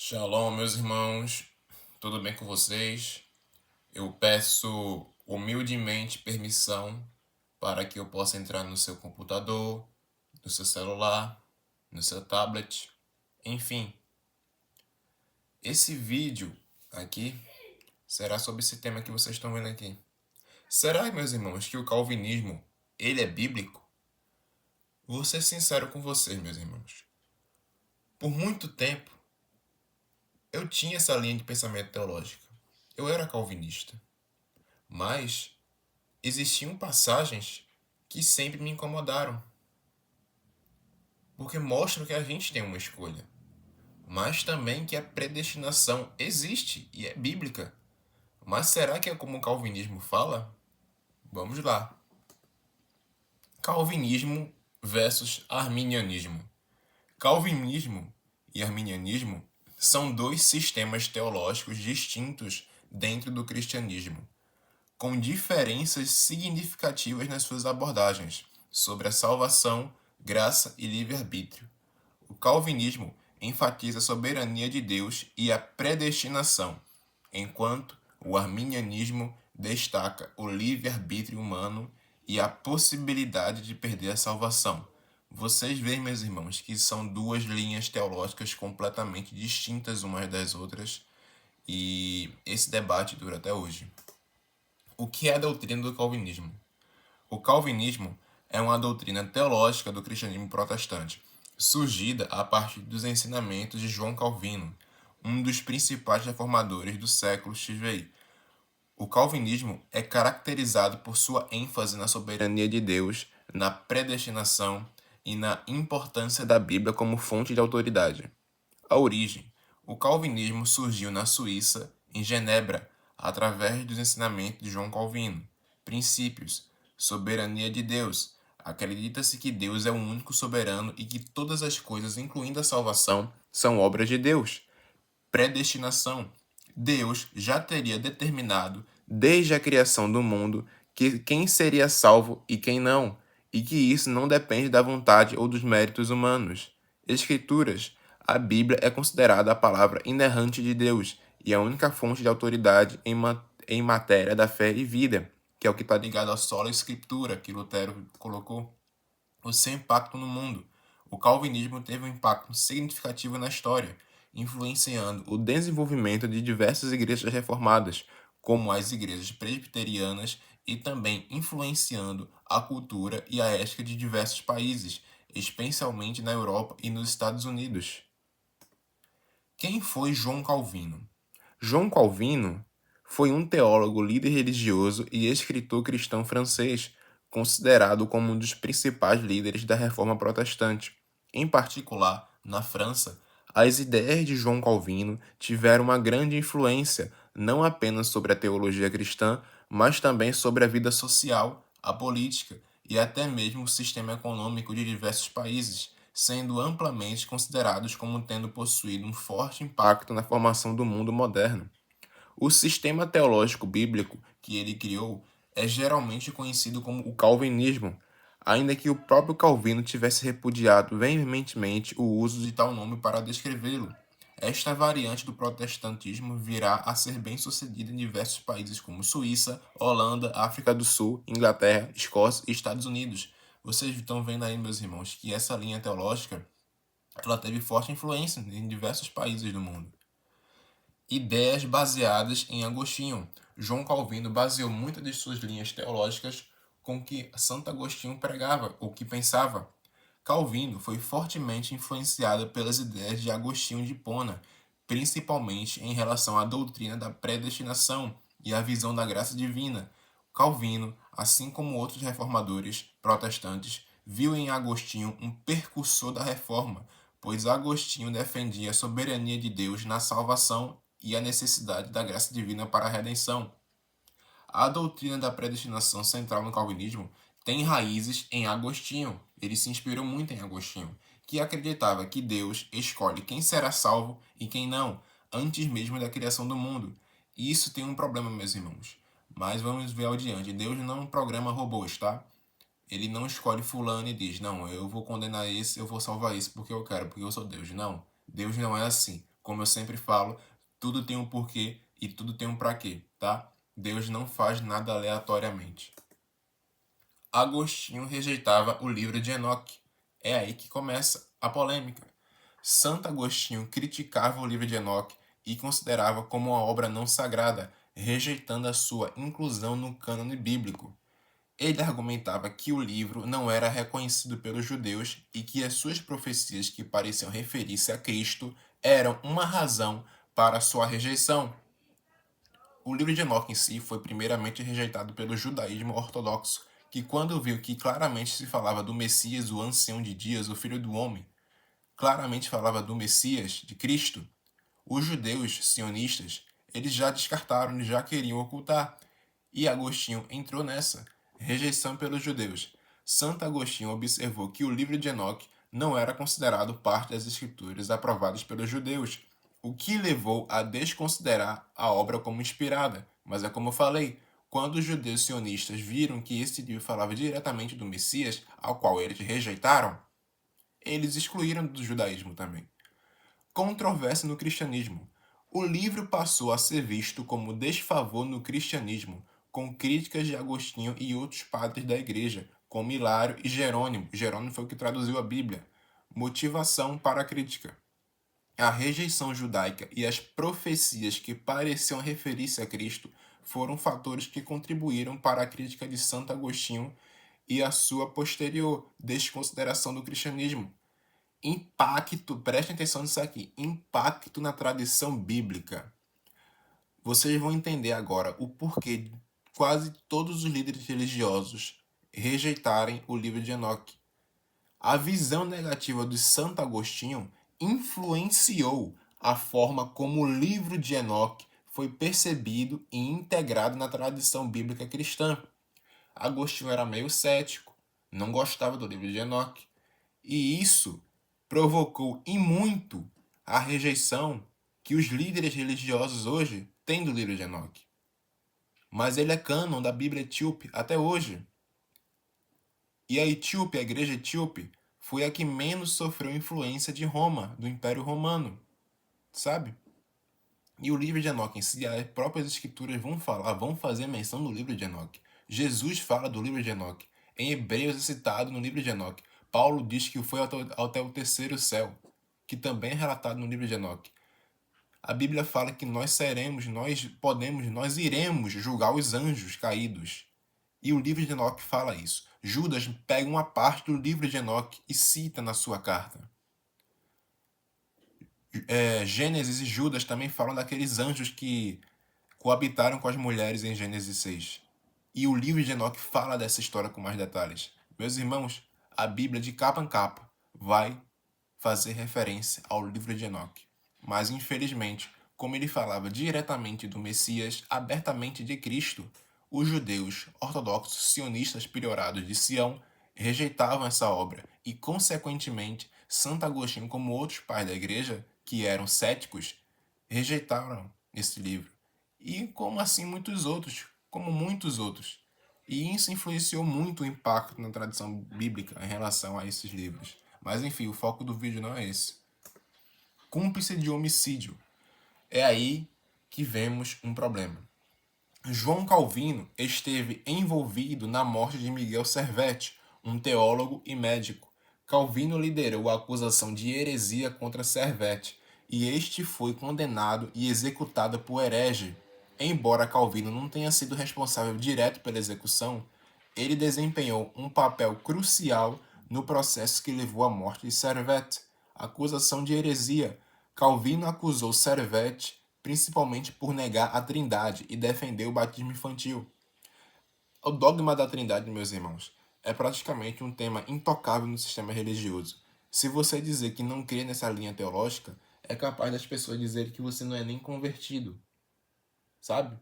Shalom, meus irmãos, tudo bem com vocês? Eu peço humildemente permissão para que eu possa entrar no seu computador, no seu celular, no seu tablet, enfim. Esse vídeo aqui será sobre esse tema que vocês estão vendo aqui. Será, meus irmãos, que o calvinismo, ele é bíblico? Vou ser sincero com vocês, meus irmãos. Por muito tempo, eu tinha essa linha de pensamento teológica. Eu era calvinista. Mas existiam passagens que sempre me incomodaram, porque mostram que a gente tem uma escolha, mas também que a predestinação existe e é bíblica. Mas será que é como o calvinismo fala? Vamos lá. Calvinismo versus arminianismo. Calvinismo e arminianismo são dois sistemas teológicos distintos dentro do cristianismo, com diferenças significativas nas suas abordagens sobre a salvação, graça e livre-arbítrio. O calvinismo enfatiza a soberania de Deus e a predestinação, enquanto o arminianismo destaca o livre-arbítrio humano e a possibilidade de perder a salvação. Vocês veem, meus irmãos, que são duas linhas teológicas completamente distintas umas das outras, e esse debate dura até hoje. O que é a doutrina do calvinismo? O calvinismo é uma doutrina teológica do cristianismo protestante, surgida a partir dos ensinamentos de João Calvino, um dos principais reformadores do século XVI. O calvinismo é caracterizado por sua ênfase na soberania de Deus, na predestinação e na importância da Bíblia como fonte de autoridade. A origem: o calvinismo surgiu na Suíça, em Genebra, através dos ensinamentos de João Calvino. Princípios: soberania de Deus. Acredita-se que Deus é o único soberano e que todas as coisas, incluindo a salvação, são obras de Deus. Predestinação: Deus já teria determinado, desde a criação do mundo, que quem seria salvo e quem não, e que isso não depende da vontade ou dos méritos humanos. Escrituras: a Bíblia é considerada a palavra inerrante de Deus e a única fonte de autoridade em matéria da fé e vida, que é o que está ligado à sola escritura que Lutero colocou. O seu impacto no mundo. O calvinismo teve um impacto significativo na história, influenciando o desenvolvimento de diversas igrejas reformadas, como as igrejas presbiterianas, e também influenciando a cultura e a ética de diversos países, especialmente na Europa e nos Estados Unidos. Quem foi João Calvino? João Calvino foi um teólogo, líder religioso e escritor cristão francês, considerado como um dos principais líderes da Reforma Protestante. Em particular, na França, as ideias de João Calvino tiveram uma grande influência não apenas sobre a teologia cristã, mas também sobre a vida social, a política e até mesmo o sistema econômico de diversos países, sendo amplamente considerados como tendo possuído um forte impacto na formação do mundo moderno. O sistema teológico bíblico que ele criou é geralmente conhecido como o calvinismo, ainda que o próprio Calvino tivesse repudiado veementemente o uso de tal nome para descrevê-lo. Esta variante do protestantismo virá a ser bem-sucedida em diversos países como Suíça, Holanda, África do Sul, Inglaterra, Escócia e Estados Unidos. Vocês estão vendo aí, meus irmãos, que essa linha teológica ela teve forte influência em diversos países do mundo. Ideias baseadas em Agostinho. João Calvino baseou muitas de suas linhas teológicas com o que Santo Agostinho pregava ou que pensava. Calvino foi fortemente influenciado pelas ideias de Agostinho de Hipona, principalmente em relação à doutrina da predestinação e à visão da graça divina. Calvino, assim como outros reformadores protestantes, viu em Agostinho um precursor da reforma, pois Agostinho defendia a soberania de Deus na salvação e a necessidade da graça divina para a redenção. A doutrina da predestinação central no calvinismo tem raízes em Agostinho. Ele se inspirou muito em Agostinho, que acreditava que Deus escolhe quem será salvo e quem não, antes mesmo da criação do mundo. E isso tem um problema, meus irmãos. Mas vamos ver adiante. Deus não programa robôs, tá? Ele não escolhe fulano e diz, não, eu vou condenar esse, eu vou salvar esse porque eu quero, porque eu sou Deus. Não, Deus não é assim. Como eu sempre falo, tudo tem um porquê e tudo tem um pra quê, tá? Deus não faz nada aleatoriamente. Agostinho rejeitava o livro de Enoque. É aí que começa a polêmica. Santo Agostinho criticava o livro de Enoque e considerava como uma obra não sagrada, rejeitando a sua inclusão no cânone bíblico. Ele argumentava que o livro não era reconhecido pelos judeus e que as suas profecias que pareciam referir-se a Cristo eram uma razão para sua rejeição. O livro de Enoque em si foi primeiramente rejeitado pelo judaísmo ortodoxo, que quando viu que claramente se falava do Messias, o ancião de dias, o filho do homem, claramente falava do Messias, de Cristo, os judeus sionistas, eles já descartaram, eles já queriam ocultar. E Agostinho entrou nessa, rejeição pelos judeus. Santo Agostinho observou que o livro de Enoque não era considerado parte das escrituras aprovadas pelos judeus, o que levou a desconsiderar a obra como inspirada. Mas é como eu falei, quando os judeus sionistas viram que esse livro falava diretamente do Messias, ao qual eles rejeitaram, eles excluíram do judaísmo também. Controvérsia no cristianismo. O livro passou a ser visto como desfavor no cristianismo, com críticas de Agostinho e outros padres da igreja, como Hilário e Jerônimo. Jerônimo foi o que traduziu a Bíblia. Motivação para a crítica. A rejeição judaica e as profecias que pareciam referir-se a Cristo foram fatores que contribuíram para a crítica de Santo Agostinho e a sua posterior desconsideração do cristianismo. Impacto, prestem atenção nisso aqui, impacto na tradição bíblica. Vocês vão entender agora o porquê de quase todos os líderes religiosos rejeitarem o livro de Enoque. A visão negativa de Santo Agostinho influenciou a forma como o livro de Enoque foi percebido e integrado na tradição bíblica cristã. Agostinho era meio cético, não gostava do livro de Enoque, e isso provocou em muito a rejeição que os líderes religiosos hoje têm do livro de Enoque. Mas ele é cânon da Bíblia etíope até hoje. E a Etíope, a igreja etíope, foi a que menos sofreu influência de Roma, do Império Romano, sabe? E o livro de Enoque em si, as próprias escrituras vão falar, vão fazer menção do livro de Enoque. Jesus fala do livro de Enoque. Em Hebreus é citado no livro de Enoque. Paulo diz que foi até o terceiro céu, que também é relatado no livro de Enoque. A Bíblia fala que nós seremos, nós iremos julgar os anjos caídos. E o livro de Enoque fala isso. Judas pega uma parte do livro de Enoque e cita na sua carta. Gênesis e Judas também falam daqueles anjos que coabitaram com as mulheres em Gênesis 6. E o livro de Enoque fala dessa história com mais detalhes. Meus irmãos, a Bíblia de capa em capa vai fazer referência ao livro de Enoque. Mas, infelizmente, como ele falava diretamente do Messias, abertamente de Cristo, os judeus ortodoxos sionistas priorados de Sião rejeitavam essa obra e, consequentemente, Santo Agostinho, como outros pais da igreja, que eram céticos, rejeitaram esse livro. E como assim muitos outros, como muitos outros. E isso influenciou muito o impacto na tradição bíblica em relação a esses livros. Mas enfim, o foco do vídeo não é esse. Cúmplice de homicídio. É aí que vemos um problema. João Calvino esteve envolvido na morte de Miguel Servetti, um teólogo e médico. Calvino liderou a acusação de heresia contra Servetti, e este foi condenado e executado por herege. Embora Calvino não tenha sido responsável direto pela execução, ele desempenhou um papel crucial no processo que levou à morte de Servetti. Acusação de heresia. Calvino acusou Servetti principalmente por negar a Trindade e defender o batismo infantil. O dogma da Trindade, meus irmãos, é praticamente um tema intocável no sistema religioso. Se você dizer que não crê nessa linha teológica, é capaz das pessoas dizerem que você não é nem convertido, sabe?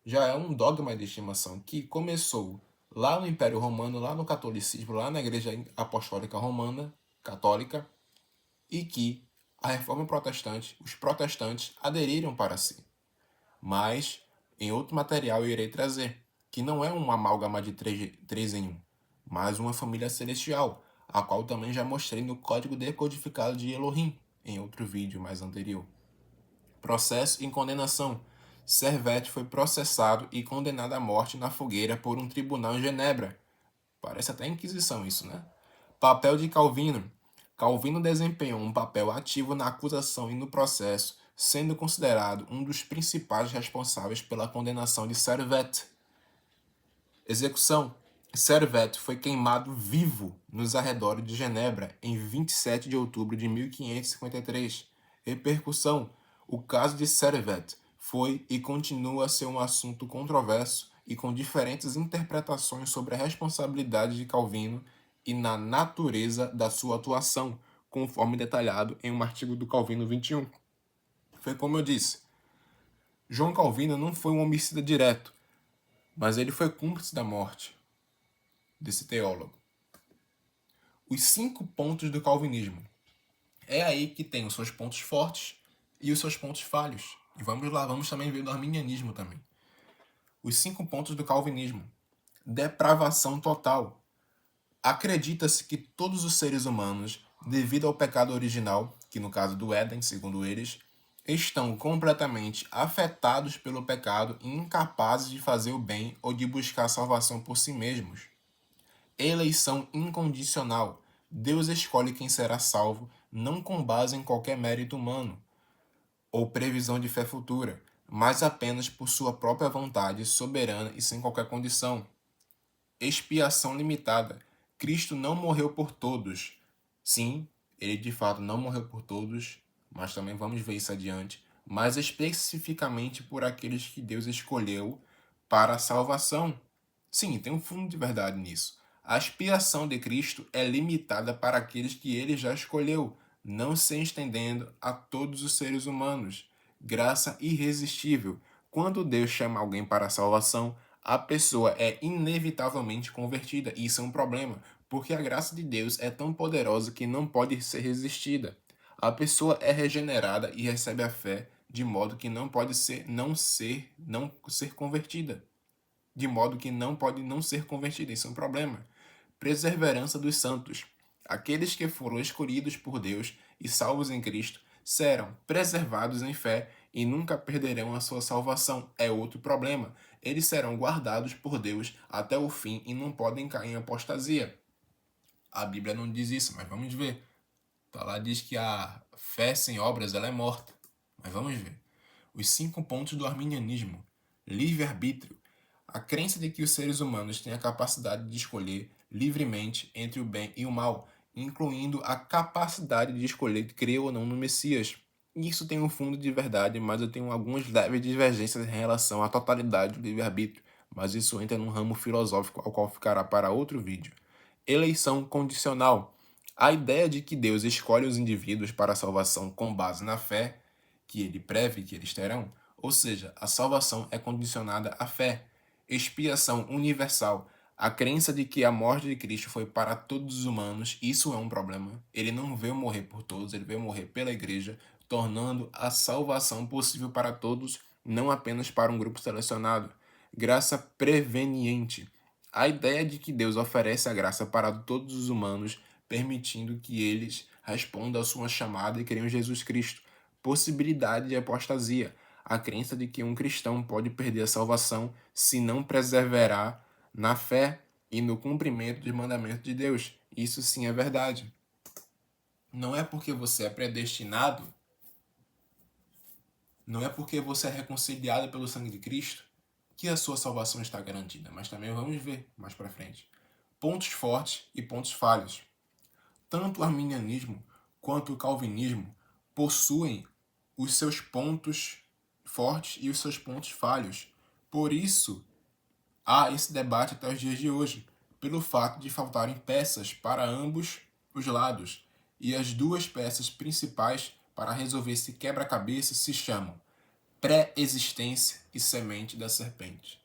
Já é um dogma de estimação que começou lá no Império Romano, lá no catolicismo, lá na Igreja Apostólica Romana, católica, e que a Reforma Protestante, os protestantes aderiram para si. Mas, em outro material eu irei trazer, que não é uma amálgama de três em um, mas uma família celestial, a qual também já mostrei no código decodificado de Elohim, em outro vídeo mais anterior. Processo e condenação. Servete foi processado e condenado à morte na fogueira por um tribunal em Genebra. Parece até Inquisição isso, né? Papel de Calvino. Calvino desempenhou um papel ativo na acusação e no processo, sendo considerado um dos principais responsáveis pela condenação de Servette. Execução. Servette foi queimado vivo nos arredores de Genebra em 27 de outubro de 1553. Repercussão. O caso de Servette foi e continua a ser um assunto controverso e com diferentes interpretações sobre a responsabilidade de Calvino e na natureza da sua atuação, conforme detalhado em um artigo do Calvino 21. Foi como eu disse, João Calvino não foi um homicida direto, mas ele foi cúmplice da morte desse teólogo. Os 5 pontos do calvinismo. É aí que tem os seus pontos fortes e os seus pontos falhos. E vamos lá, vamos também ver do arminianismo também. Os 5 pontos do calvinismo. Depravação total. Acredita-se que todos os seres humanos, devido ao pecado original, que no caso do Éden, segundo eles, estão completamente afetados pelo pecado e incapazes de fazer o bem ou de buscar a salvação por si mesmos. Eleição incondicional. Deus escolhe quem será salvo, não com base em qualquer mérito humano ou previsão de fé futura, mas apenas por sua própria vontade soberana e sem qualquer condição. Expiação limitada. Cristo não morreu por todos. Sim, ele de fato não morreu por todos, mas também vamos ver isso adiante, mas especificamente por aqueles que Deus escolheu para a salvação. Sim, tem um fundo de verdade nisso. A expiação de Cristo é limitada para aqueles que ele já escolheu, não se estendendo a todos os seres humanos. Graça irresistível. Quando Deus chama alguém para a salvação, a pessoa é inevitavelmente convertida. E isso é um problema, porque a graça de Deus é tão poderosa que não pode ser resistida. A pessoa é regenerada e recebe a fé de modo que não pode não ser convertida. De modo que não pode não ser convertida. Isso é um problema. Perseverança dos santos. Aqueles que foram escolhidos por Deus e salvos em Cristo serão preservados em fé e nunca perderão a sua salvação. É outro problema. Eles serão guardados por Deus até o fim e não podem cair em apostasia. A Bíblia não diz isso, mas vamos ver. Tá lá diz que a fé sem obras ela é morta. Mas vamos ver. Os 5 pontos do arminianismo. Livre-arbítrio. A crença de que os seres humanos têm a capacidade de escolher livremente entre o bem e o mal, incluindo a capacidade de escolher crer ou não no Messias. Isso tem um fundo de verdade, mas eu tenho algumas leves divergências em relação à totalidade do livre-arbítrio, mas isso entra num ramo filosófico ao qual ficará para outro vídeo. Eleição condicional. A ideia de que Deus escolhe os indivíduos para a salvação com base na fé que ele preve que eles terão, ou seja, a salvação é condicionada à fé. Expiação universal. A crença de que a morte de Cristo foi para todos os humanos, isso é um problema. Ele não veio morrer por todos, ele veio morrer pela igreja, tornando a salvação possível para todos, não apenas para um grupo selecionado. Graça preveniente. A ideia de que Deus oferece a graça para todos os humanos, permitindo que eles respondam à sua chamada e creiam em Jesus Cristo. Possibilidade de apostasia. A crença de que um cristão pode perder a salvação se não perseverar na fé e no cumprimento dos mandamentos de Deus. Isso sim é verdade. Não é porque você é predestinado, não é porque você é reconciliado pelo sangue de Cristo que a sua salvação está garantida. Mas também vamos ver mais para frente. Pontos fortes e pontos falhos. Tanto o arminianismo quanto o calvinismo possuem os seus pontos fortes e os seus pontos falhos. Por isso, há esse debate até os dias de hoje, pelo fato de faltarem peças para ambos os lados. E as 2 peças principais para resolver esse quebra-cabeça se chamam pré-existência e semente da serpente.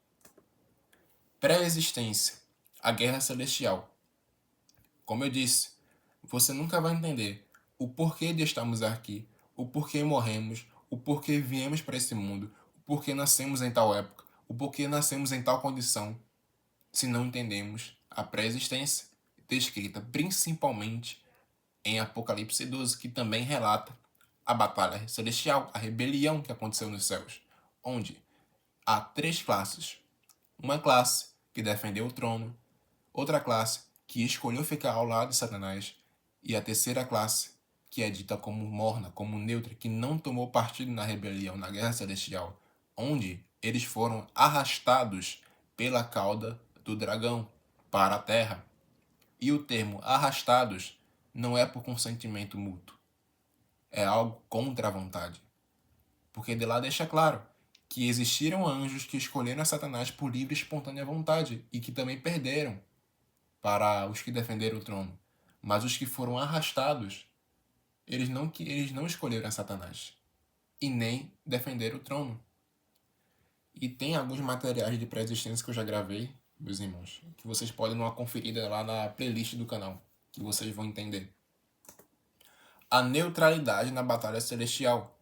Pré-existência, a guerra celestial. Como eu disse, você nunca vai entender o porquê de estarmos aqui, o porquê morremos, o porquê viemos para esse mundo, o porquê nascemos em tal época, o porquê nascemos em tal condição, se não entendemos a pré-existência, descrita principalmente em Apocalipse 12, que também relata a batalha celestial, a rebelião que aconteceu nos céus, onde há 3 classes. Uma classe que defendeu o trono, outra classe que escolheu ficar ao lado de Satanás, e a terceira classe, que é dita como morna, como neutra, que não tomou partido na rebelião, na guerra celestial, onde eles foram arrastados pela cauda do dragão para a terra. E o termo arrastados não é por consentimento mútuo, é algo contra a vontade. Porque de lá deixa claro que existiram anjos que escolheram a Satanás por livre e espontânea vontade e que também perderam para os que defenderam o trono. Mas os que foram arrastados, eles não escolheram a Satanás e nem defenderam o trono. E tem alguns materiais de pré-existência que eu já gravei, meus irmãos, que vocês podem dar uma conferida lá na playlist do canal, que vocês vão entender. A neutralidade na batalha celestial.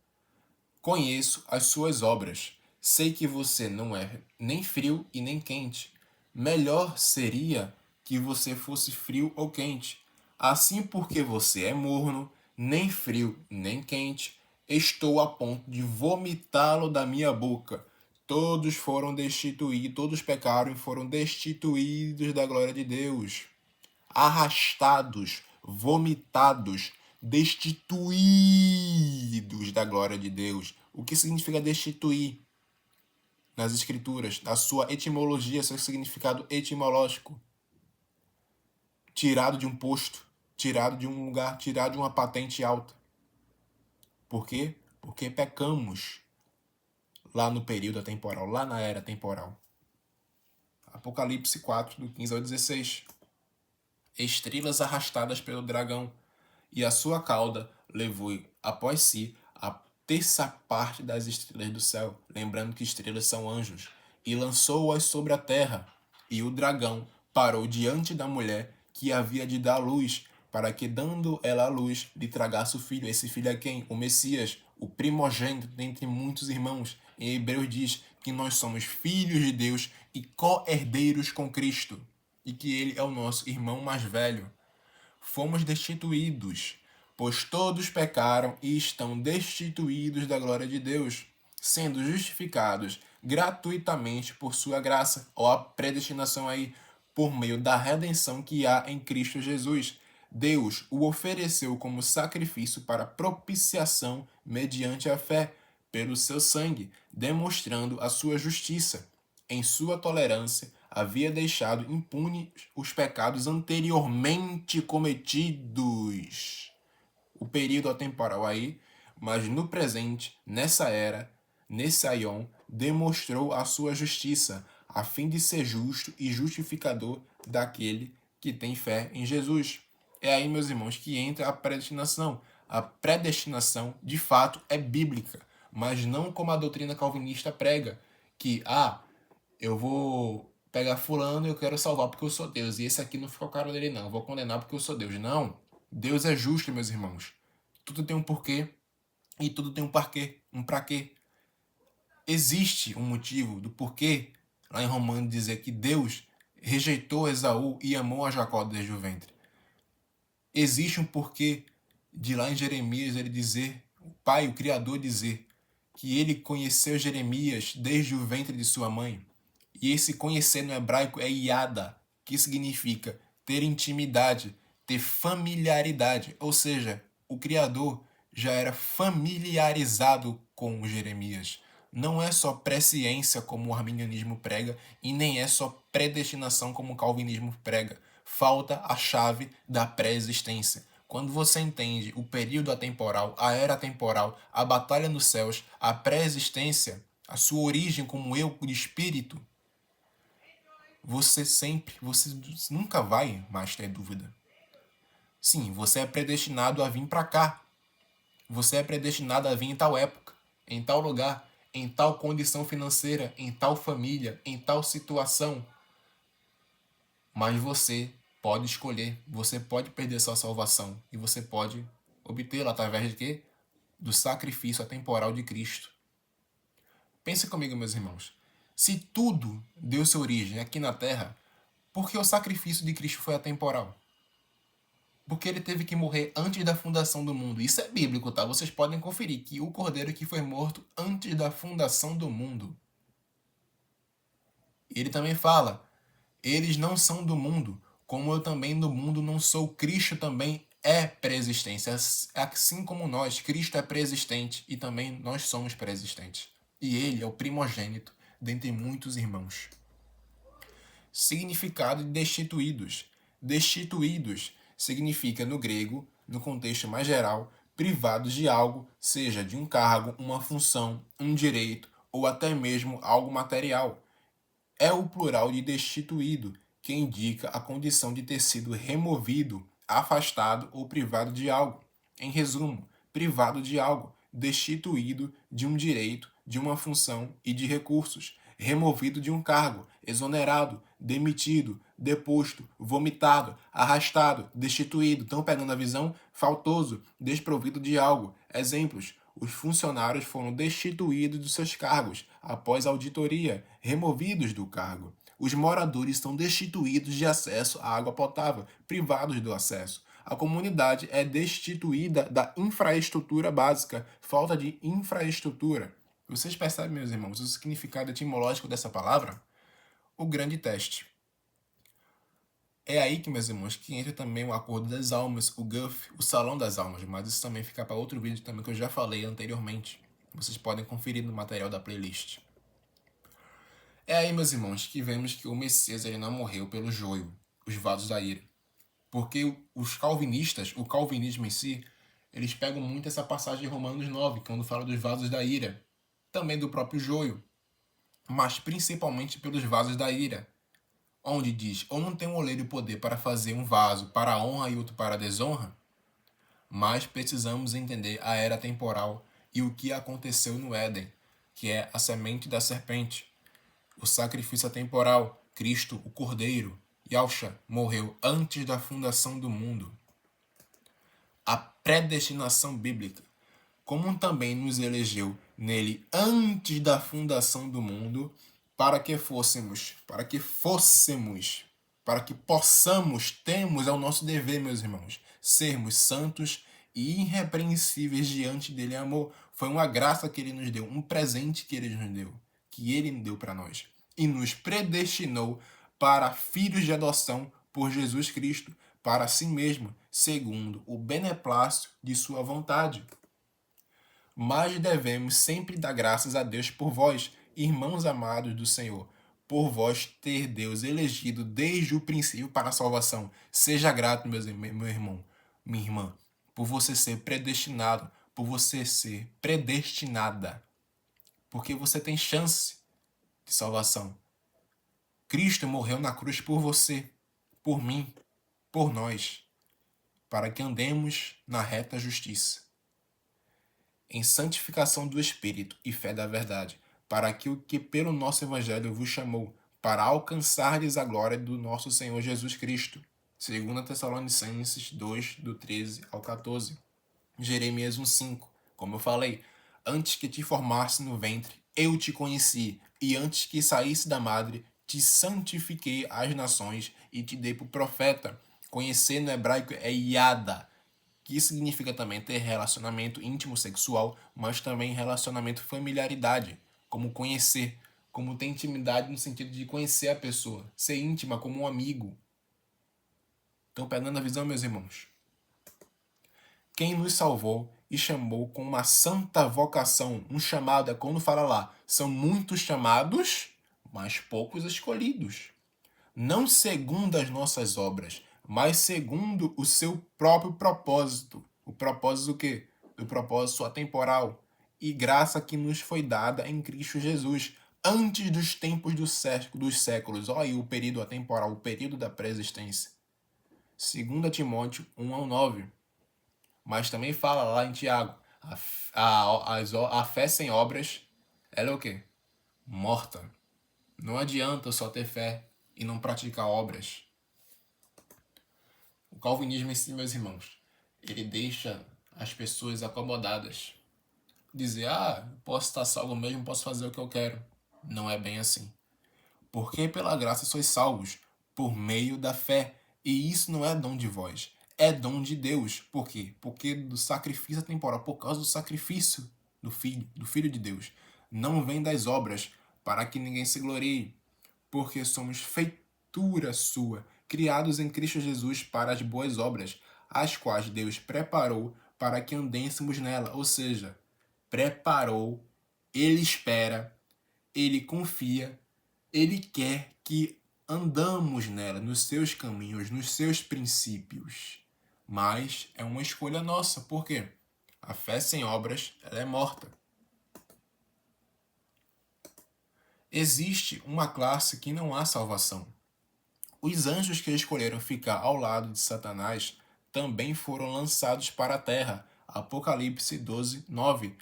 Conheço as suas obras. Sei que você não é nem frio e nem quente. Melhor seria que você fosse frio ou quente. Assim, porque você é morno, nem frio nem quente, estou a ponto de vomitá-lo da minha boca. Todos foram destituídos, todos pecaram e foram destituídos da glória de Deus. Arrastados, vomitados, destituídos da glória de Deus. O que significa destituir? Nas escrituras, a sua etimologia, seu significado etimológico. Tirado de um posto, tirado de um lugar, tirado de uma patente alta. Por quê? Porque pecamos lá no período temporal, lá na era temporal. Apocalipse 4, do 15 ao 16. Estrelas arrastadas pelo dragão, e a sua cauda levou após si a terça parte das estrelas do céu, lembrando que estrelas são anjos, e lançou-as sobre a terra. E o dragão parou diante da mulher que havia de dar luz, para que, dando ela a luz, lhe tragasse o filho. Esse filho é quem? O Messias, o primogênito dentre muitos irmãos. Em Hebreus diz que nós somos filhos de Deus e co-herdeiros com Cristo, e que ele é o nosso irmão mais velho. Fomos destituídos, pois todos pecaram e estão destituídos da glória de Deus, sendo justificados gratuitamente por sua graça, ou a predestinação aí, por meio da redenção que há em Cristo Jesus. Deus o ofereceu como sacrifício para propiciação mediante a fé, pelo seu sangue, demonstrando a sua justiça. Em sua tolerância, havia deixado impunes os pecados anteriormente cometidos. O período atemporal aí, mas no presente, nessa era, nesse aion, demonstrou a sua justiça, a fim de ser justo e justificador daquele que tem fé em Jesus. É aí, meus irmãos, que entra a predestinação. A predestinação, de fato, é bíblica, mas não como a doutrina calvinista prega, que, eu vou pegar fulano e eu quero salvar porque eu sou Deus. E esse aqui não ficou caro dele, não. Eu vou condenar porque eu sou Deus. Não. Deus é justo, meus irmãos. Tudo tem um porquê e tudo tem um porquê. Um pra quê. Existe um motivo do porquê, lá em Romanos, dizer que Deus rejeitou Esaú e amou a Jacó desde o ventre. Existe um porquê de lá em Jeremias ele dizer, o Pai, o Criador, dizer que ele conheceu Jeremias desde o ventre de sua mãe. E esse conhecer no hebraico é yada, que significa ter intimidade, ter familiaridade. Ou seja, o Criador já era familiarizado com Jeremias. Não é só presciência como o arminianismo prega e nem é só predestinação como o calvinismo prega. Falta a chave da pré-existência. Quando você entende o período atemporal, a era temporal, a batalha nos céus, a pré-existência, a sua origem como eu de espírito, você nunca vai mais ter dúvida. Sim, você é predestinado a vir para cá. Você é predestinado a vir em tal época, em tal lugar, em tal condição financeira, em tal família, em tal situação. Mas você pode escolher, você pode perder sua salvação e você pode obtê-la através de quê? Do sacrifício atemporal de Cristo. Pense comigo, meus irmãos. Se tudo deu sua origem aqui na Terra, por que o sacrifício de Cristo foi atemporal? Porque ele teve que morrer antes da fundação do mundo. Isso é bíblico, tá? Vocês podem conferir que o cordeiro que foi morto antes da fundação do mundo. Ele também fala: eles não são do mundo, como eu também do mundo não sou. Cristo também é pré-existência. Assim como nós, Cristo é pré-existente e também nós somos pré-existentes. E ele é o primogênito dentre muitos irmãos. Significado de destituídos. Destituídos significa, no grego, no contexto mais geral, privados de algo, seja de um cargo, uma função, um direito ou até mesmo algo material. É o plural de destituído, que indica a condição de ter sido removido, afastado ou privado de algo. Em resumo, privado de algo, destituído de um direito, de uma função e de recursos, removido de um cargo, exonerado, demitido, deposto, vomitado, arrastado, destituído. Estão pegando a visão? Faltoso, desprovido de algo. Exemplos: os funcionários foram destituídos dos seus cargos após auditoria, removidos do cargo. Os moradores são destituídos de acesso à água potável, privados do acesso. A comunidade é destituída da infraestrutura básica, falta de infraestrutura. Vocês percebem, meus irmãos, o significado etimológico dessa palavra? O grande teste. É aí que, meus irmãos, que entra também o acordo das almas, o GUF, o salão das almas, mas isso também fica para outro vídeo também que eu já falei anteriormente. Vocês podem conferir no material da playlist. É aí, meus irmãos, que vemos que o Messias ele não morreu pelo joio, os vasos da ira. Porque os calvinistas, o calvinismo em si, eles pegam muito essa passagem de Romanos 9, quando fala dos vasos da ira, também do próprio joio, mas principalmente pelos vasos da ira, onde diz: ou não tem um oleiro poder para fazer um vaso para a honra e outro para a desonra, mas precisamos entender a era temporal e o que aconteceu no Éden, que é a semente da serpente, o sacrifício temporal, Cristo, o Cordeiro, Yahshua, morreu antes da fundação do mundo. A predestinação bíblica, como também nos elegeu nele antes da fundação do mundo, para que possamos, temos, é o nosso dever, meus irmãos, sermos santos e irrepreensíveis diante dele em amor. Foi uma graça que ele nos deu, um presente que ele nos deu, que ele deu para nós. E nos predestinou para filhos de adoção por Jesus Cristo, para si mesmo, segundo o beneplácito de sua vontade. Mas devemos sempre dar graças a Deus por vós, irmãos amados do Senhor, por vós ter Deus elegido desde o princípio para a salvação. Seja grato, meu irmão, minha irmã, por você ser predestinado, por você ser predestinada, porque você tem chance de salvação. Cristo morreu na cruz por você, por mim, por nós, para que andemos na reta justiça, em santificação do Espírito e fé da verdade, para que o que pelo nosso Evangelho vos chamou, para alcançardes a glória do nosso Senhor Jesus Cristo. 2 Tessalonicenses 2, do 13 ao 14. Jeremias 1,5. Como eu falei, antes que te formasse no ventre, eu te conheci, e antes que saísse da madre, te santifiquei às nações e te dei por profeta. Conhecer no hebraico é yada, que significa também ter relacionamento íntimo sexual, mas também relacionamento familiaridade, como conhecer, como ter intimidade no sentido de conhecer a pessoa, ser íntima como um amigo. Estão pegando a visão, meus irmãos? Quem nos salvou e chamou com uma santa vocação, um chamado, é quando fala lá, são muitos chamados, mas poucos escolhidos. Não segundo as nossas obras, mas segundo o seu próprio propósito. O propósito o quê? O propósito atemporal e graça que nos foi dada em Cristo Jesus, antes dos tempos dos séculos. Olha aí o período atemporal, o período da pré-existência. 2 Timóteo 1:9. Mas também fala lá em Tiago, a fé sem obras, ela é o quê? Morta. Não adianta só ter fé e não praticar obras. O calvinismo em si, meus irmãos, ele deixa as pessoas acomodadas. Dizer, posso estar salvo mesmo, posso fazer o que eu quero. Não é bem assim. Porque pela graça sois salvos, por meio da fé. E isso não é dom de vós, é dom de Deus. Por quê? Porque do sacrifício temporal, por causa do sacrifício do Filho de Deus. Não vem das obras, para que ninguém se glorie, porque somos feitura sua, criados em Cristo Jesus para as boas obras, as quais Deus preparou para que andêssemos nela. Ou seja, preparou, Ele espera, Ele confia, Ele quer que andamos nela, nos seus caminhos, nos seus princípios. Mas é uma escolha nossa. Por quê? A fé sem obras, ela é morta. Existe uma classe que não há salvação. Os anjos que escolheram ficar ao lado de Satanás também foram lançados para a terra. Apocalipse 12, 9.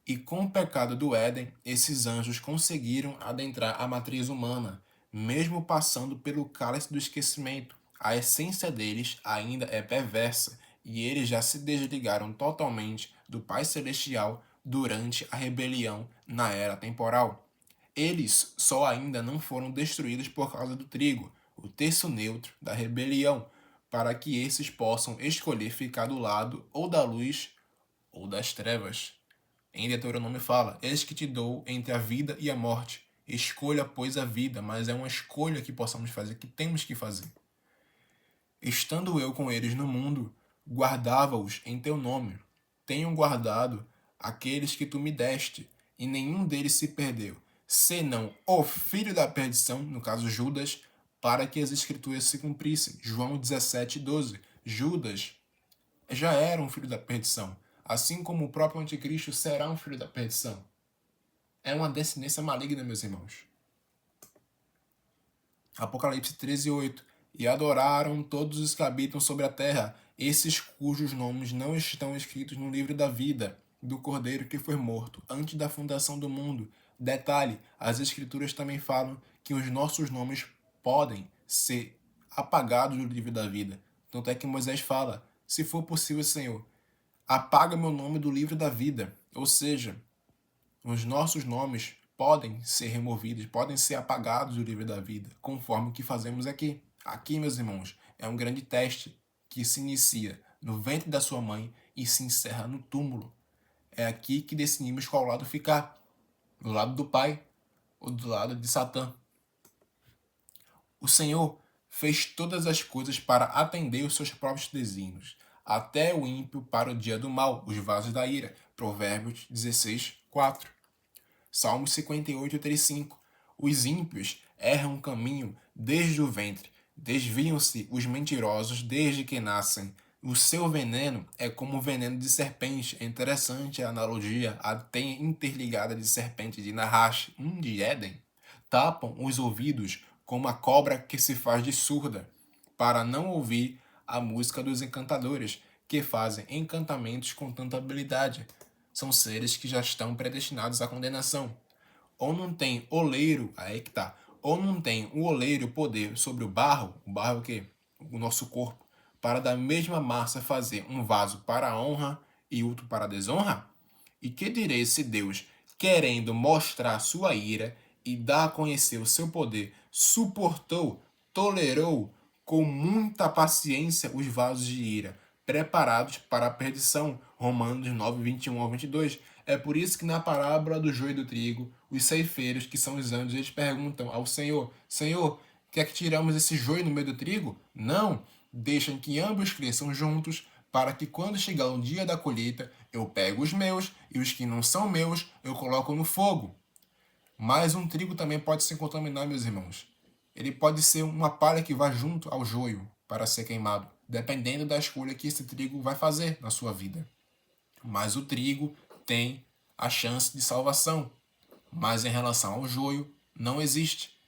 E com o pecado do Éden, esses anjos conseguiram adentrar a matriz humana, mesmo passando pelo cálice do esquecimento. A essência deles ainda é perversa, e eles já se desligaram totalmente do Pai Celestial durante a rebelião na era temporal. Eles só ainda não foram destruídos por causa do trigo, o terço neutro da rebelião, para que esses possam escolher ficar do lado ou da luz ou das trevas. Em Deuteronômio fala: eis que te dou entre a vida e a morte. Escolha, pois, a vida, mas é uma escolha que possamos fazer, que temos que fazer. Estando eu com eles no mundo, guardava-os em teu nome. Tenho guardado aqueles que tu me deste, e nenhum deles se perdeu, senão o filho da perdição, no caso Judas, para que as escrituras se cumprissem. João 17, 12. Judas já era um filho da perdição, assim como o próprio anticristo será um filho da perdição. É uma descendência maligna, meus irmãos. Apocalipse 13, 8. E adoraram todos os que habitam sobre a terra, esses cujos nomes não estão escritos no livro da vida do Cordeiro que foi morto antes da fundação do mundo. Detalhe, as escrituras também falam que os nossos nomes podem ser apagados do livro da vida. Tanto é que Moisés fala: se for possível, Senhor, apaga meu nome do livro da vida. Ou seja, os nossos nomes podem ser removidos, podem ser apagados do livro da vida, conforme o que fazemos aqui. Aqui, meus irmãos, é um grande teste que se inicia no ventre da sua mãe e se encerra no túmulo. É aqui que decidimos qual lado ficar, do lado do Pai ou do lado de Satã. O Senhor fez todas as coisas para atender os seus próprios desígnios, até o ímpio para o dia do mal, os vasos da ira. Provérbios 16, 4. Salmos 58, 35. Os ímpios erram o caminho desde o ventre, desviam-se os mentirosos desde que nascem. O seu veneno é como o veneno de serpente. É interessante a analogia, a teia interligada de serpente de Nahash, de Éden. Tapam os ouvidos como a cobra que se faz de surda, para não ouvir a música dos encantadores, que fazem encantamentos com tanta habilidade. São seres que já estão predestinados à condenação. Ou não tem oleiro, aí que tá, ou não tem o oleiro poder sobre o barro é o quê? O nosso corpo, para da mesma massa fazer um vaso para a honra e outro para a desonra? E que direi se Deus, querendo mostrar sua ira e dar a conhecer o seu poder, suportou, tolerou com muita paciência os vasos de ira, preparados para a perdição. Romanos 9, 21 ao 22. É por isso que na parábola do joio e do trigo, os ceifeiros, que são os anjos, eles perguntam ao Senhor: Senhor, quer que tiramos esse joio no meio do trigo? Não, deixem que ambos cresçam juntos, para que quando chegar o dia da colheita, eu pego os meus e os que não são meus eu coloco no fogo. Mas um trigo também pode se contaminar, meus irmãos. Ele pode ser uma palha que vai junto ao joio para ser queimado, dependendo da escolha que esse trigo vai fazer na sua vida. Mas o trigo tem a chance de salvação. Mas em relação ao joio, não existe.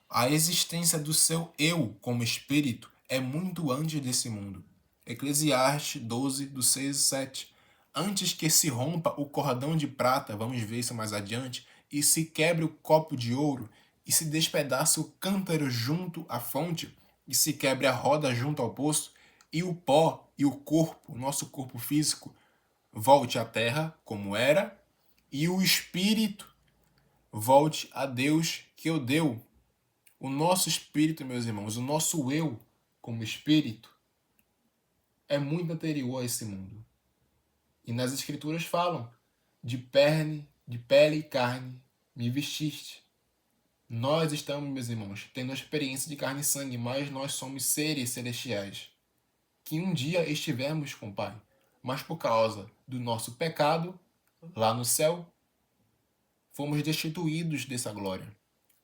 A existência do seu eu como espírito é muito antes desse mundo. Eclesiastes 12, do 6 e 7. Antes que se rompa o cordão de prata, vamos ver isso mais adiante, e se quebre o copo de ouro, e se despedace o cântaro junto à fonte, e se quebre a roda junto ao poço, e o pó e o corpo, o nosso corpo físico, volte à terra como era, e o espírito volte a Deus que o deu. O nosso espírito, meus irmãos, o nosso eu como espírito, é muito anterior a esse mundo. E nas escrituras falam, de pele e carne me vestiste. Nós estamos, meus irmãos, tendo a experiência de carne e sangue, mas nós somos seres celestiais, que um dia estivemos com o Pai, mas por causa do nosso pecado, lá no céu, fomos destituídos dessa glória.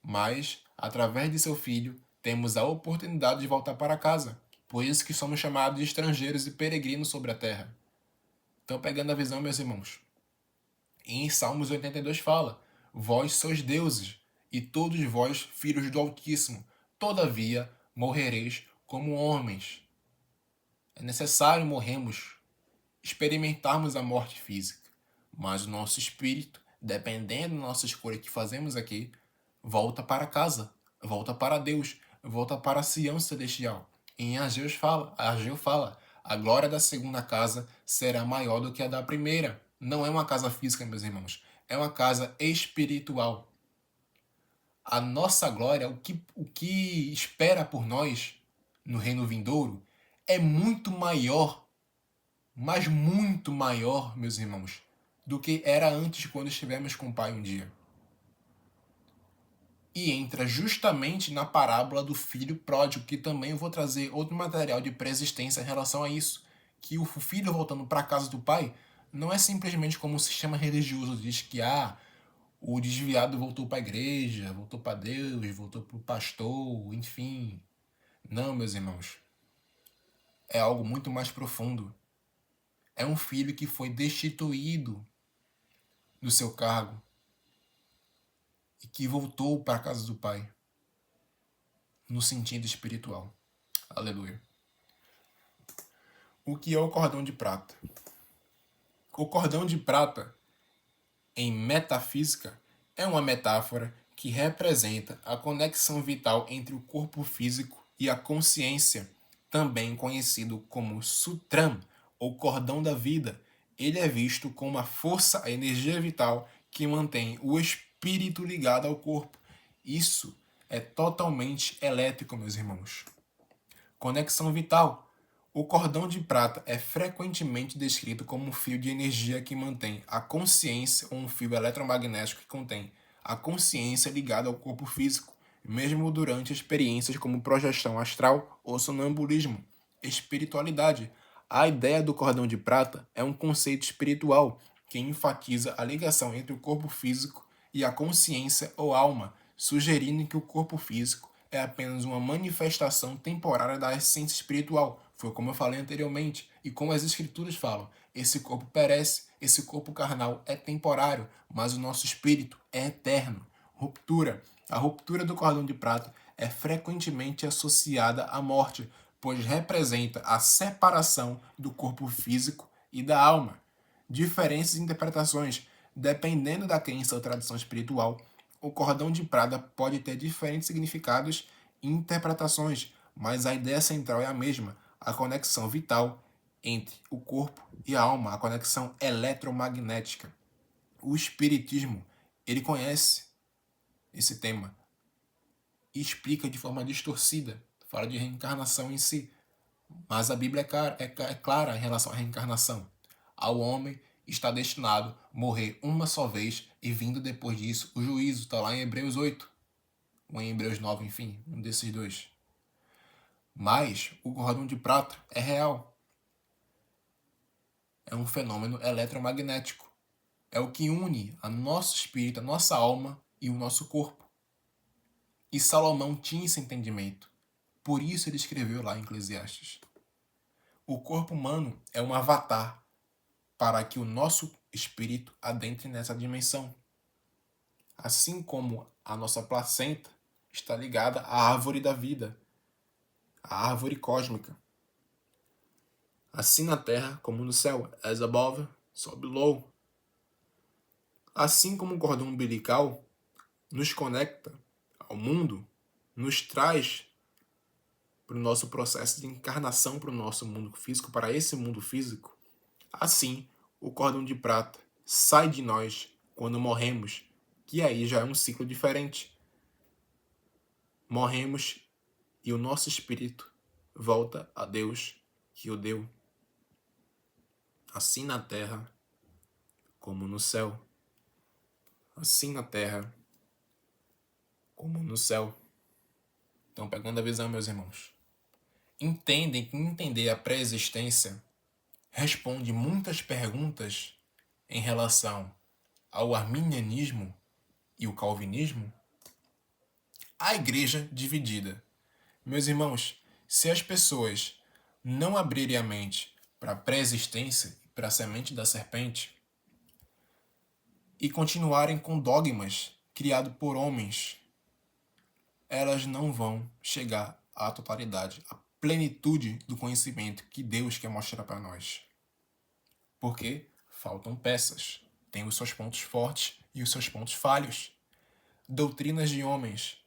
Mas, através de seu Filho, temos a oportunidade de voltar para casa. Por isso que somos chamados de estrangeiros e peregrinos sobre a terra. Então, pegando a visão, meus irmãos, em Salmos 82 fala, vós sois deuses, e todos vós, filhos do Altíssimo, todavia morrereis como homens. É necessário morrermos, experimentarmos a morte física, mas o nosso espírito, dependendo da nossa escolha que fazemos aqui, volta para casa, volta para Deus, volta para a Sião celestial. Em Ageu fala, a glória da segunda casa será maior do que a da primeira. Não é uma casa física, meus irmãos, é uma casa espiritual. A nossa glória, o que espera por nós no reino vindouro, é muito maior, mas muito maior, meus irmãos, do que era antes quando estivemos com o Pai um dia. E entra justamente na parábola do filho pródigo, que também eu vou trazer outro material de preexistência em relação a isso, que o filho voltando para a casa do pai não é simplesmente como o sistema religioso diz que o desviado voltou para a igreja, voltou para Deus, voltou para o pastor, enfim. Não, meus irmãos. É algo muito mais profundo. É um filho que foi destituído do seu cargo e que voltou para a casa do pai no sentido espiritual. Aleluia. O que é o cordão de prata? O cordão de prata, em metafísica, é uma metáfora que representa a conexão vital entre o corpo físico e a consciência, também conhecido como sutram, ou cordão da vida. Ele é visto como a força, a energia vital que mantém o espírito ligado ao corpo. Isso é totalmente elétrico, meus irmãos. Conexão vital. O cordão de prata é frequentemente descrito como um fio de energia que mantém a consciência, ou um fio eletromagnético que contém a consciência ligada ao corpo físico, mesmo durante experiências como projeção astral ou sonambulismo. Espiritualidade. A ideia do cordão de prata é um conceito espiritual que enfatiza a ligação entre o corpo físico e a consciência ou alma, sugerindo que o corpo físico é apenas uma manifestação temporária da essência espiritual. Foi como eu falei anteriormente, e como as escrituras falam, esse corpo perece, esse corpo carnal é temporário, mas o nosso espírito é eterno. Ruptura. A ruptura do cordão de prata é frequentemente associada à morte, pois representa a separação do corpo físico e da alma. Diferentes interpretações. Dependendo da crença ou tradição espiritual, o cordão de prata pode ter diferentes significados e interpretações, mas a ideia central é a mesma, a conexão vital entre o corpo e a alma, a conexão eletromagnética. O espiritismo, ele conhece esse tema e explica de forma distorcida, fala de reencarnação em si, mas a Bíblia é clara em relação à reencarnação. Ao homem está destinado a morrer uma só vez e vindo depois disso o juízo. Está lá em Hebreus 8, ou em Hebreus 9, enfim, um desses dois. Mas o cordão de prata é real. É um fenômeno eletromagnético. É o que une a nosso espírito, a nossa alma e o nosso corpo. E Salomão tinha esse entendimento. Por isso ele escreveu lá em Eclesiastes. O corpo humano é um avatar para que o nosso espírito adentre nessa dimensão. Assim como a nossa placenta está ligada à árvore da vida, à árvore cósmica. Assim na terra como no céu, as above, so below. Assim como o cordão umbilical nos conecta ao mundo, nos traz para o nosso processo de encarnação para o nosso mundo físico, para esse mundo físico, assim o cordão de prata sai de nós quando morremos, que aí já é um ciclo diferente. Morremos e o nosso espírito volta a Deus que o deu. assim na terra como no céu. Assim na terra como no céu. Então, pegando a visão, meus irmãos, entendem que entender a pré-existência responde muitas perguntas em relação ao arminianismo e o calvinismo? A igreja dividida. Meus irmãos, se as pessoas não abrirem a mente para a pré-existência e para a semente da serpente e continuarem com dogmas criados por homens, elas não vão chegar à totalidade, à plenitude do conhecimento que Deus quer mostrar para nós. Porque faltam peças, tem os seus pontos fortes e os seus pontos falhos. Doutrinas de homens.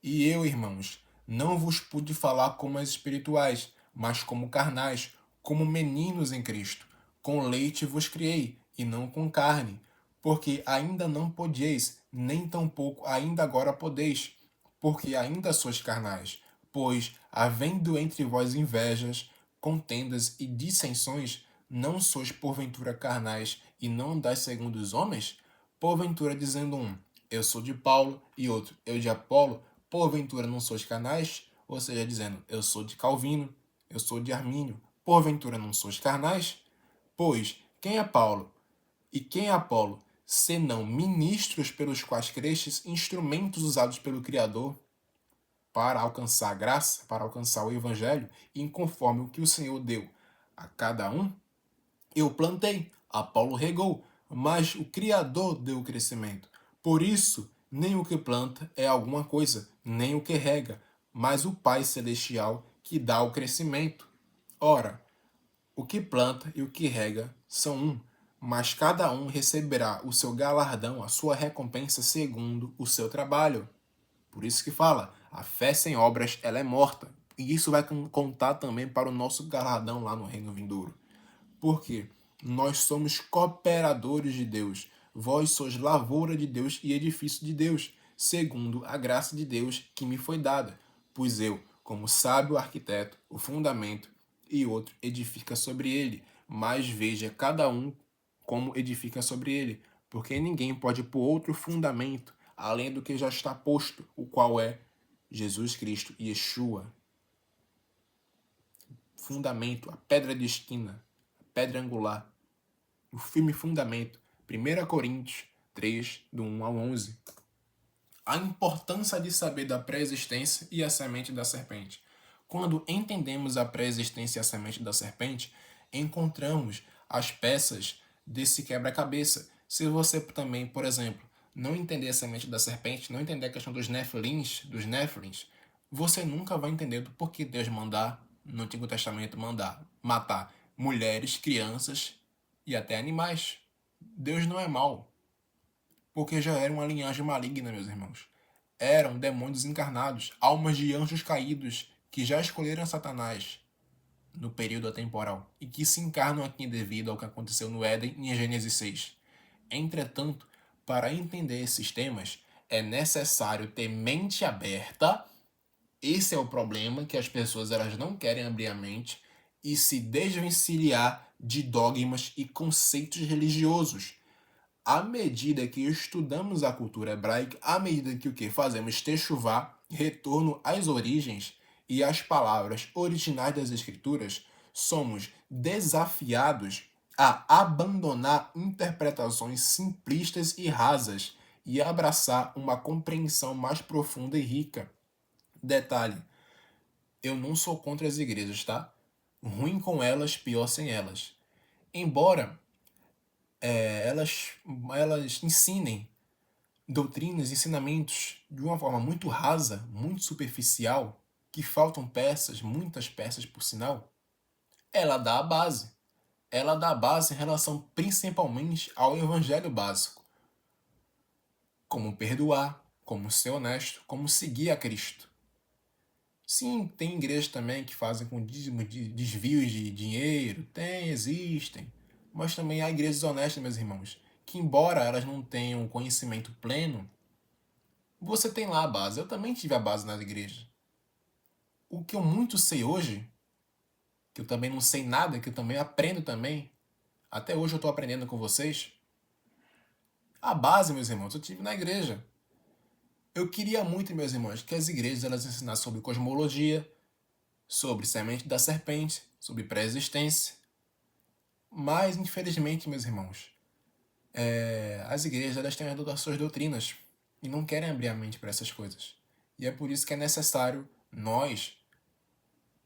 E eu, irmãos, não vos pude falar como as espirituais, mas como carnais, como meninos em Cristo. Com leite vos criei, e não com carne, porque ainda não podieis, nem tampouco ainda agora podeis, porque ainda sois carnais. Pois, havendo entre vós invejas, contendas e dissensões, não sois porventura carnais, e não andais segundo os homens? Porventura dizendo um, eu sou de Paulo, e outro, eu de Apolo, porventura não sois carnais? Ou seja, dizendo, eu sou de Calvino, eu sou de Armínio, porventura não sois carnais? Pois, quem é Paulo? E quem é Apolo? Senão ministros pelos quais crestes, instrumentos usados pelo Criador para alcançar a graça, para alcançar o Evangelho, e conforme o que o Senhor deu a cada um, eu plantei, Apolo regou, mas o Criador deu o crescimento. Por isso, nem o que planta é alguma coisa, nem o que rega, mas o Pai Celestial que dá o crescimento. Ora, o que planta e o que rega são um, mas cada um receberá o seu galardão, a sua recompensa segundo o seu trabalho. Por isso que fala, a fé sem obras, ela é morta. E isso vai contar também para o nosso galardão lá no reino vindouro. Porque nós somos cooperadores de Deus. Vós sois lavoura de Deus e edifício de Deus, segundo a graça de Deus que me foi dada. Pois eu, como sábio arquiteto, o fundamento, e outro edifica sobre ele. Mas veja cada um como edifica sobre ele, porque ninguém pode pôr outro fundamento além do que já está posto, o qual é Jesus Cristo, Yeshua. Fundamento, a pedra de esquina, a pedra angular, o firme fundamento. 1 Coríntios 3, do 1 ao 11. A importância de saber da pré-existência e a semente da serpente. Quando entendemos a pré-existência e a semente da serpente, encontramos as peças desse quebra-cabeça. Se você também, por exemplo, não entender a semente da serpente, não entender a questão dos Nefilins, você nunca vai entender do porquê Deus mandar, no Antigo Testamento, matar mulheres, crianças e até animais. Deus não é mau, porque já era uma linhagem maligna, meus irmãos. Eram demônios encarnados, almas de anjos caídos, que já escolheram Satanás no período atemporal e que se encarnam aqui devido ao que aconteceu no Éden em Gênesis 6. Entretanto, para entender esses temas, é necessário ter mente aberta. Esse é o problema, que as pessoas elas não querem abrir a mente e se desvencilhar de dogmas e conceitos religiosos. À medida que estudamos a cultura hebraica, à medida que o que fazemos techuvá, retorno às origens e às palavras originais das escrituras, somos desafiados a abandonar interpretações simplistas e rasas e abraçar uma compreensão mais profunda e rica. Detalhe, eu não sou contra as igrejas, tá? Ruim com elas, pior sem elas. Embora elas ensinem doutrinas, ensinamentos de uma forma muito rasa, muito superficial, que faltam peças, muitas peças por sinal, ela dá a base. Ela dá a base em relação principalmente ao evangelho básico. Como perdoar, como ser honesto, como seguir a Cristo. Sim, tem igrejas também que fazem com desvios de dinheiro, existem. Mas também há igrejas honestas, meus irmãos, que embora elas não tenham conhecimento pleno, você tem lá a base. Eu também tive a base na igreja. O que eu muito sei hoje, que eu também não sei nada, que eu também aprendo também, Até hoje eu estou aprendendo com vocês. A base, meus irmãos, eu tive na igreja. Eu queria muito, meus irmãos, que as igrejas elas ensinassem sobre cosmologia, sobre semente da serpente, sobre pré-existência. Mas, infelizmente, meus irmãos, as igrejas elas têm as suas doutrinas e não querem abrir a mente para essas coisas. E é por isso que é necessário nós,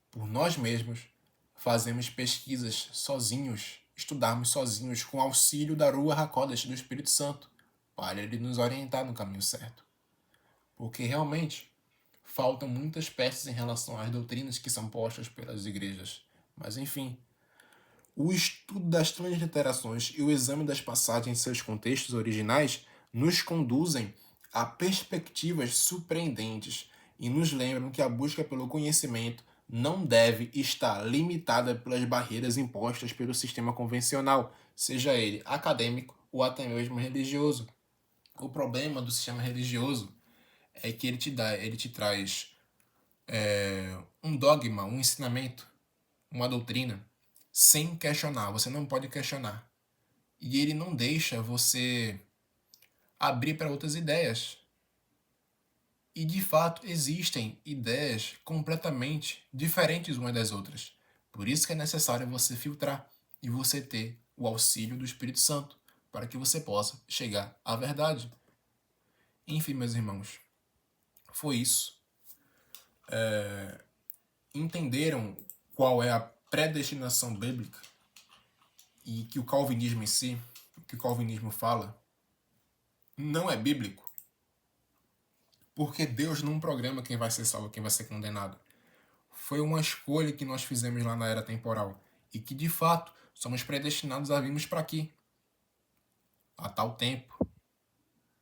por nós mesmos, fazermos pesquisas sozinhos, estudarmos sozinhos com auxílio da Ruach HaKodesh, do Espírito Santo, para ele nos orientar no caminho certo. Porque realmente faltam muitas peças em relação às doutrinas que são postas pelas igrejas. Mas enfim, o estudo das transliterações e o exame das passagens em seus contextos originais nos conduzem a perspectivas surpreendentes e nos lembram que a busca pelo conhecimento não deve estar limitada pelas barreiras impostas pelo sistema convencional, seja ele acadêmico ou até mesmo religioso. O problema do sistema religioso é que ele te traz um dogma, um ensinamento, uma doutrina, sem questionar. Você não pode questionar. E ele não deixa você abrir para outras ideias. E de fato existem ideias completamente diferentes umas das outras. Por isso que é necessário você filtrar e você ter o auxílio do Espírito Santo para que você possa chegar à verdade. Enfim, meus irmãos, foi isso. Entenderam qual é a predestinação bíblica e que o calvinismo em si, o que o calvinismo fala, não é bíblico, porque Deus não programa quem vai ser salvo, quem vai ser condenado. Foi uma escolha que nós fizemos lá na era temporal e que de fato somos predestinados a virmos para aqui, a tal tempo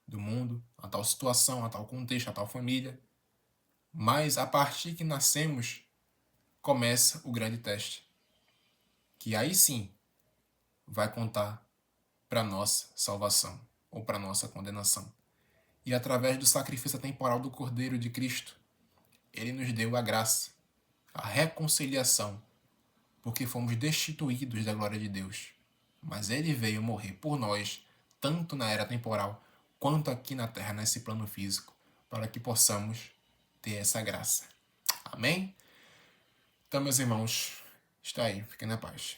do mundo, a tal situação, a tal contexto, a tal família. Mas a partir que nascemos começa o grande teste, que aí sim vai contar para nossa salvação ou para nossa condenação. E através do sacrifício temporal do Cordeiro de Cristo, ele nos deu a graça, a reconciliação, porque fomos destituídos da glória de Deus. Mas ele veio morrer por nós, tanto na era temporal, quanto aqui na terra, nesse plano físico, para que possamos ter essa graça. Amém? Então, meus irmãos, está aí, fiquem na paz.